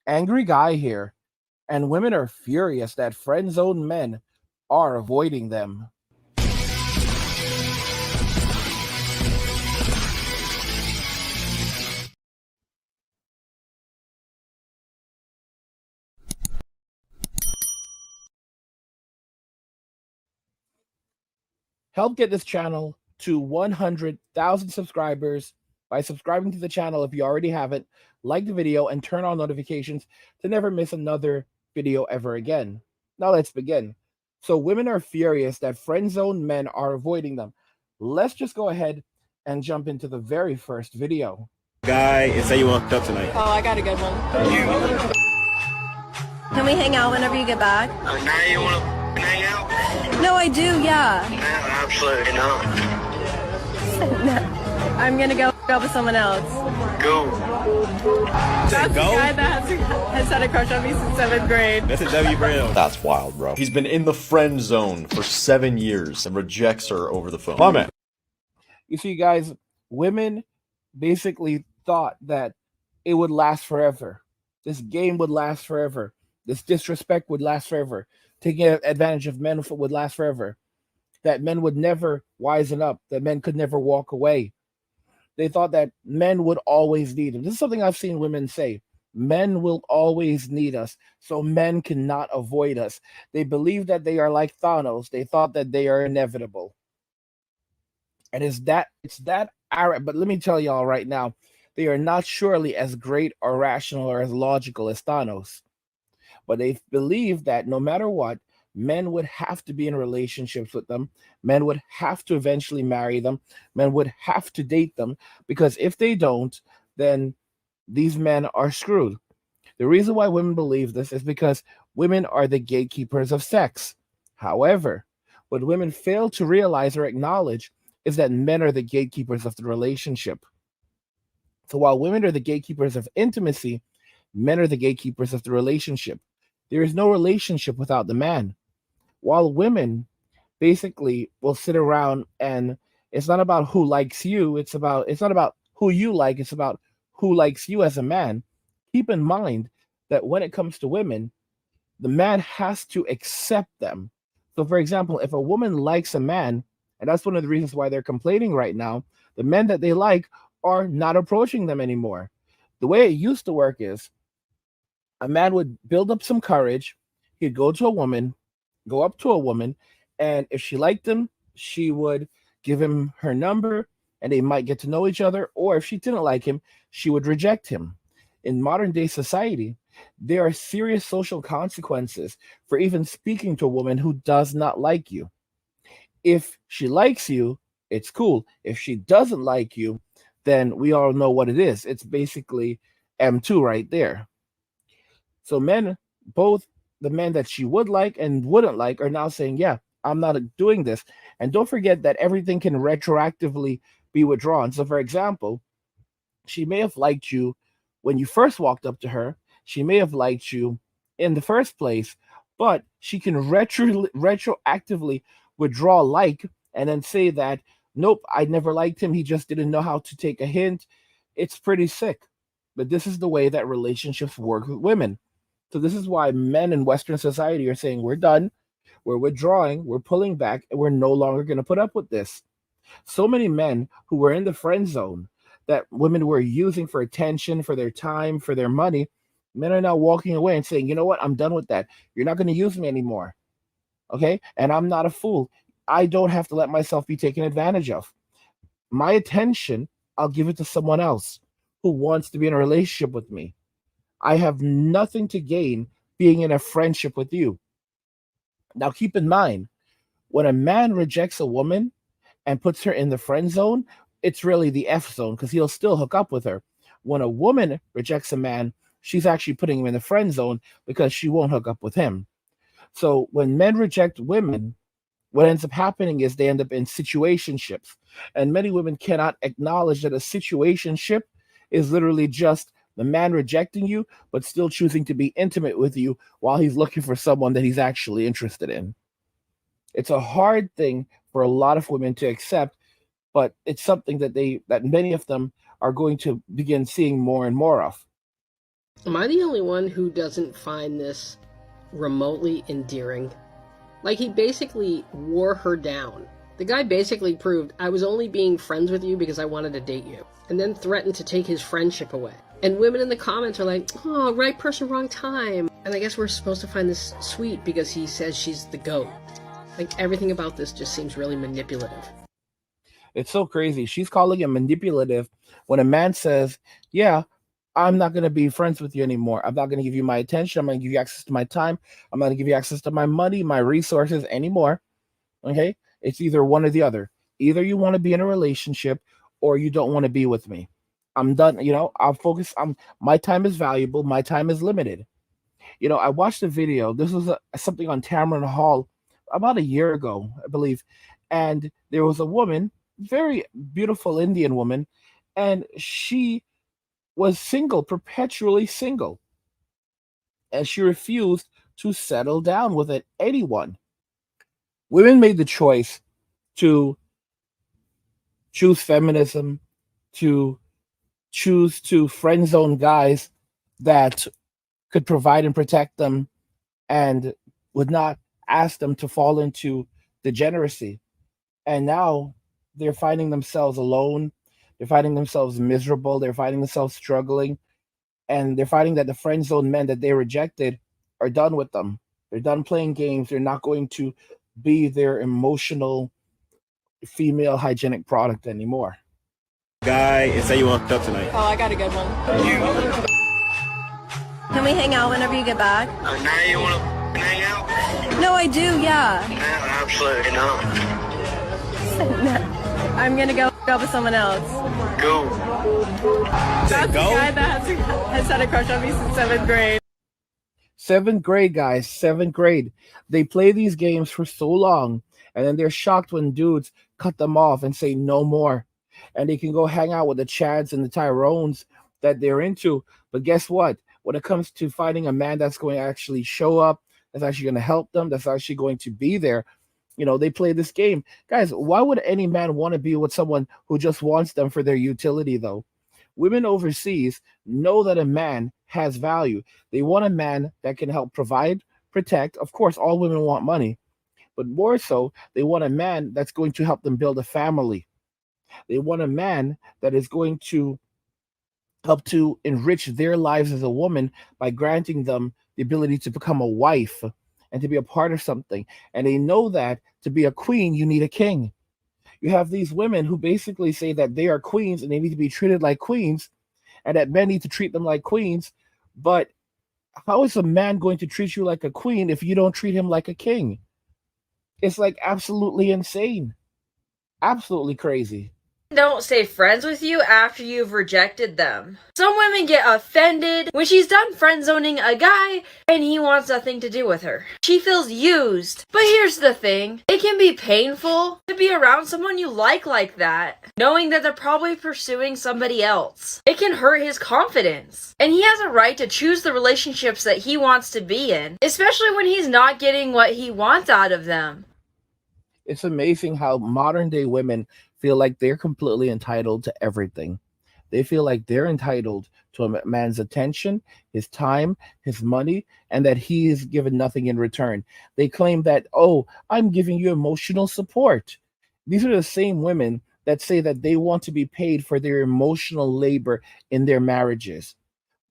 Angry guy here, and women are furious that friend zone men are avoiding them. Help get this channel to 100,000 subscribers by subscribing to the channel if you already haven't, like the video, and turn on notifications to never miss another video ever again. Now let's begin. So women are furious that friend zone men are avoiding them. Let's just go ahead and jump into the very first video. Guy and say you want to hook up tonight. Oh, I got a good one. Can we hang out whenever you get back? Now you want to hang out? No, I do, yeah. No, absolutely not. No. I'm gonna go with someone else. Go. That's the guy that has had a crush on me since 7th grade. That's a W Brown. That's wild, bro. He's been in the friend zone for 7 years and rejects her over the phone. My man. You see, guys, women basically thought that it would last forever. This game would last forever. This disrespect would last forever. Taking advantage of men would last forever. That men would never wisen up. That men could never walk away. They thought that men would always need them. This is something I've seen women say. Men will always need us, so men cannot avoid us. They believe that they are like Thanos. They thought that they are inevitable. And it's that arrogant. But let me tell y'all right now, they are not surely as great or rational or as logical as Thanos. But they believe that no matter what, men would have to be in relationships with them. Men would have to eventually marry them. Men would have to date them, because if they don't, then these men are screwed. The reason why women believe this is because women are the gatekeepers of sex. However, what women fail to realize or acknowledge is that men are the gatekeepers of the relationship. So while women are the gatekeepers of intimacy, men are the gatekeepers of the relationship. There is no relationship without the man. While women basically will sit around and it's not about who likes you, it's not about who you like, it's about who likes you as a man. Keep in mind that when it comes to women, the man has to accept them. So for example, if a woman likes a man, and that's one of the reasons why they're complaining right now, the men that they like are not approaching them anymore. The way it used to work is a man would build up some courage. He'd go up to a woman, and if she liked him, she would give him her number and they might get to know each other. Or if she didn't like him, she would reject him. In modern day society, there are serious social consequences for even speaking to a woman who does not like you. If she likes you, it's cool. If she doesn't like you, then we all know what it is. It's basically M2 right there. So men, both the men that she would like and wouldn't like, are now saying, yeah, I'm not doing this. And don't forget that everything can retroactively be withdrawn. So for example, she may have liked you when you first walked up to her. She may have liked you in the first place, but she can retroactively withdraw like and then say that, nope, I never liked him. He just didn't know how to take a hint. It's pretty sick. But this is the way that relationships work with women. So this is why men in Western society are saying, we're done, we're withdrawing, we're pulling back, and we're no longer going to put up with this. So many men who were in the friend zone that women were using for attention, for their time, for their money, men are now walking away and saying, you know what, I'm done with that. You're not going to use me anymore. Okay? And I'm not a fool. I don't have to let myself be taken advantage of. My attention, I'll give it to someone else who wants to be in a relationship with me. I have nothing to gain being in a friendship with you. Now, keep in mind, when a man rejects a woman and puts her in the friend zone, it's really the F zone, because he'll still hook up with her. When a woman rejects a man, she's actually putting him in the friend zone because she won't hook up with him. So when men reject women, what ends up happening is they end up in situationships. And many women cannot acknowledge that a situationship is literally just the man rejecting you, but still choosing to be intimate with you while he's looking for someone that he's actually interested in. It's a hard thing for a lot of women to accept, but it's something that many of them are going to begin seeing more and more of. Am I the only one who doesn't find this remotely endearing? Like, he basically wore her down. The guy basically proved, I was only being friends with you because I wanted to date you, and then threatened to take his friendship away. And women in the comments are like, oh, right person, wrong time. And I guess we're supposed to find this sweet because he says she's the GOAT. Like, everything about this just seems really manipulative. It's so crazy. She's calling it manipulative when a man says, yeah, I'm not going to be friends with you anymore. I'm not going to give you my attention. I'm going to give you access to my time. I'm not going to give you access to my money, my resources anymore. Okay? It's either one or the other. Either you want to be in a relationship or you don't want to be with me. I'm done. I'll focus on my time is valuable. My time is limited. I watched a video. This was something on Tamron Hall about a year ago, I believe. And there was a woman, very beautiful Indian woman, and she was single, perpetually single. And she refused to settle down with anyone. Women made the choice to choose feminism, to choose to friend zone guys that could provide and protect them and would not ask them to fall into degeneracy. And now they're finding themselves alone. They're finding themselves miserable. They're finding themselves struggling. And they're finding that the friend zone men that they rejected are done with them. They're done playing games. They're not going to be their emotional female hygienic product anymore. Guy, and say you want to talk tonight. Oh, I got a good one. Can we hang out whenever you get back? Now you want to hang out? No, I do, yeah. No, absolutely not. I'm gonna go with someone else. Go. That's the guy that has had a crush on me since 7th grade. 7th grade, guys, 7th grade. They play these games for so long, and then they're shocked when dudes cut them off and say no more. And they can go hang out with the Chads and the Tyrones that they're into. But guess what? When it comes to finding a man that's going to actually show up, that's actually going to help them, that's actually going to be there, they play this game. Guys, why would any man want to be with someone who just wants them for their utility, though? Women overseas know that a man has value. They want a man that can help provide, protect. Of course, all women want money, but more so, they want a man that's going to help them build a family. They want a man that is going to help to enrich their lives as a woman by granting them the ability to become a wife and to be a part of something. And they know that to be a queen, you need a king. You have these women who basically say that they are queens and they need to be treated like queens and that men need to treat them like queens. But how is a man going to treat you like a queen if you don't treat him like a king? It's like absolutely insane. Absolutely crazy. Don't stay friends with you after you've rejected them. Some women get offended when she's done friend zoning a guy and he wants nothing to do with her. She feels used. But here's the thing, it can be painful to be around someone you like that, knowing that they're probably pursuing somebody else. It can hurt his confidence. And he has a right to choose the relationships that he wants to be in, especially when he's not getting what he wants out of them. It's amazing how modern day women feel like they're completely entitled to everything. They feel like they're entitled to a man's attention, his time, his money, and that he is given nothing in return. They claim that, oh, I'm giving you emotional support. These are the same women that say that they want to be paid for their emotional labor in their marriages.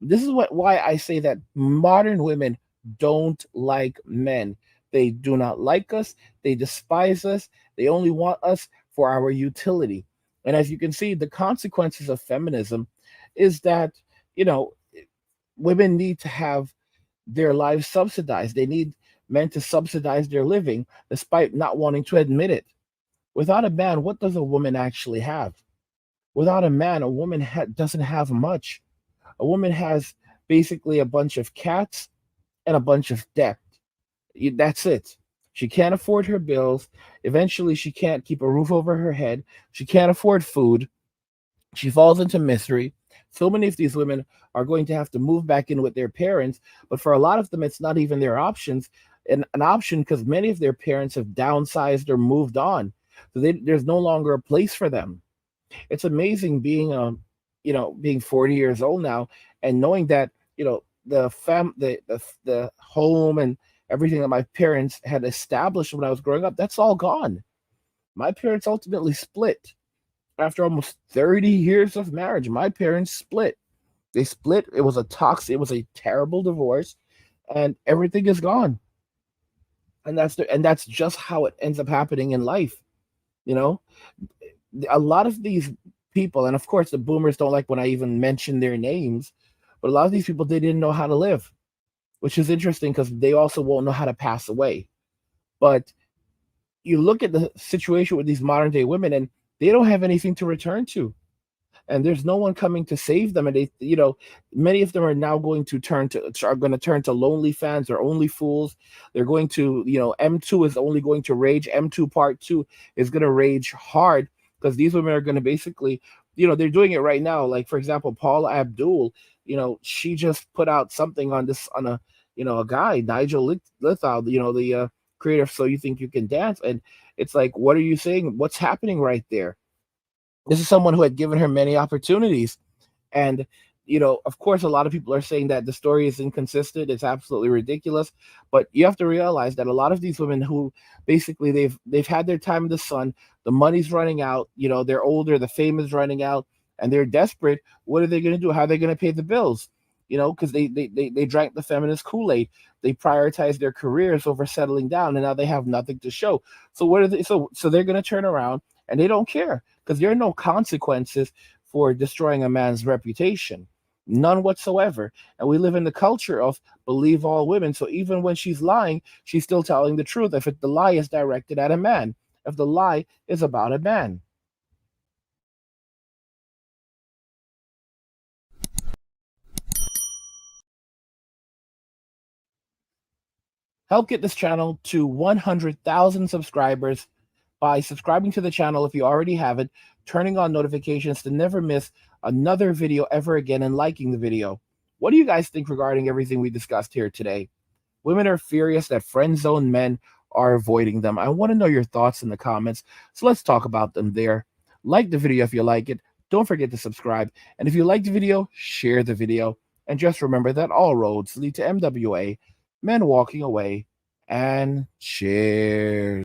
This is why I say that modern women don't like men. They do not like us. They despise us. They only want us for our utility. And as you can see, the consequences of feminism is that, women need to have their lives subsidized. They need men to subsidize their living despite not wanting to admit it. Without a man, what does a woman actually have? Without a man, a woman doesn't have much. A woman has basically a bunch of cats and a bunch of debt. That's it. She can't afford her bills. Eventually, she can't keep a roof over her head. She can't afford food. She falls into misery. So many of these women are going to have to move back in with their parents, but for a lot of them, it's not even their options. An option because many of their parents have downsized or moved on. So there's no longer a place for them. It's amazing being 40 years old now and knowing that the home and everything that my parents had established when I was growing up, that's all gone. My parents ultimately split after almost 30 years of marriage. My parents split. They split. It was a terrible divorce, and everything is gone. And that's just how it ends up happening in life. You know, a lot of these people, and of course the boomers don't like when I even mention their names, but a lot of these people, they didn't know how to live, which is interesting because they also won't know how to pass away. But you look at the situation with these modern day women, and they don't have anything to return to, and there's no one coming to save them. And many of them are now going to turn to lonely fans or only fools. They're going to, M2 is only going to rage. M2 part 2 is going to rage hard, because these women are going to basically, they're doing it right now. Like, for example, Paula Abdul, she just put out something a guy, Nigel Lithgow, the creator of So You Think You Can Dance. And it's like, what are you saying? What's happening right there? This is someone who had given her many opportunities. And, of course, a lot of people are saying that the story is inconsistent. It's absolutely ridiculous. But you have to realize that a lot of these women who basically they've had their time in the sun, the money's running out, they're older, the fame is running out, and they're desperate. What are they going to do? How are they going to pay the bills? Because they drank the feminist Kool-Aid. They prioritized their careers over settling down, and now they have nothing to show. So what are they? So they're going to turn around, and they don't care, because there are no consequences for destroying a man's reputation. None whatsoever. And we live in the culture of believe all women. So even when she's lying, she's still telling the truth if the lie is directed at a man, if the lie is about a man. Help get this channel to 100,000 subscribers by subscribing to the channel if you already have it, turning on notifications to never miss another video ever again, and liking the video. What do you guys think regarding everything we discussed here today? Women are furious that friend zone men are avoiding them. I want to know your thoughts in the comments, so let's talk about them there. Like the video if you like it. Don't forget to subscribe. And if you like the video, share the video. And just remember that all roads lead to MWA, men walking away, and cheers.